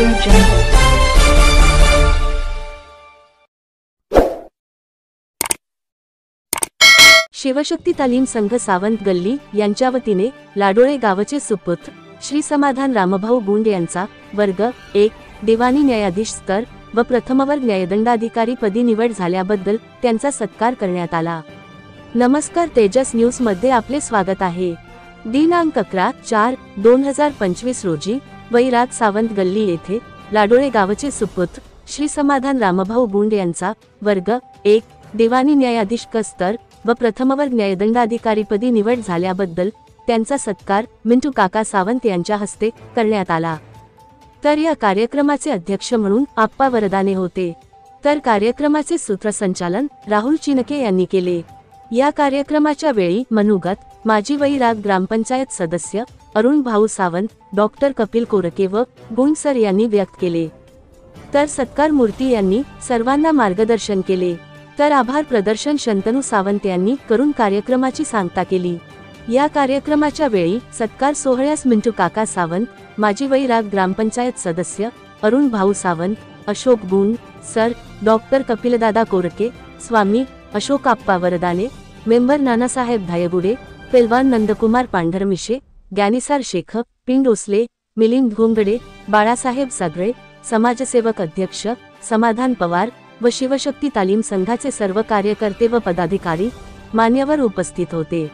Audio Jungle. Shivshakti तालीम संघ सावंत गल्ली यांच्या वतीने लाडोळे गावचे सुपुत्र श्री समाधान रामभाऊ गुंड यांचा वर्ग 1 दिवाणी न्यायाधीश स्तर व प्रथमवर्ग न्यायदंडाधिकारी पदी निवड झाल्याबद्दल त्यांचा सत्कार करण्यात आला। नमस्कार, तेजस न्यूज मध्ये आपले स्वागत आहे। दिनांक 11/4/2025 रोजी वैराग सावंत गल्ली येथे लाडोळे गावचे सुपुत्र श्री समाधान रामभाऊ गुंड यांचा वर्ग 1 दिवाणी न्यायाधीश स्तर व प्रथमवर्ग न्यायदंडाधिकारी पदी निवड झाल्याबद्दल त्यांचा सत्कार मिंटू काका सावंत यांच्या हस्ते करण्यात आला। तर या कार्यक्रमाचे अध्यक्ष म्हणून आप्पा वरदाने होते, तर कार्यक्रमाचे सूत्रसंचालन राहुल चिनके यांनी केले। या कार्यक्रमाच्या वेळी मनुगत माजी वैराग ग्रामपंचायत सदस्य अरुण भाऊ सावंत, डॉक्टर कपिल कोरके व गुंड सर यांनी व्यक्त केले। तर सत्कार मूर्ती यांनी सर्वांना मार्गदर्शन केले। तर आभार प्रदर्शन शंतनू सावंत यांनी करून कार्यक्रमाची सांगता केली। या कार्यक्रमाच्या वेळी सत्कार सोहळ्यास मिंटू काका सावंत, माजी वैराग ग्रामपंचायत सदस्य अरुण भाऊ सावंत, अशोक गुंड सर, डॉक्टर कपिलदादा कोरके, स्वामी अशोक आप्पा वरदाने, मेंबर नानासाहेब धायगुडे, पेलवान नंदकुमार पांढरमिशे, ज्ञानीसार शेख, पिंड ओसले, मिलिंद घोंगडे, बाळासाहेब सगळे, समाजसेवक अध्यक्ष समाधान पवार व शिवशक्ती तालीम संघाचे सर्व कार्यकर्ते व पदाधिकारी मान्यवर उपस्थित होते।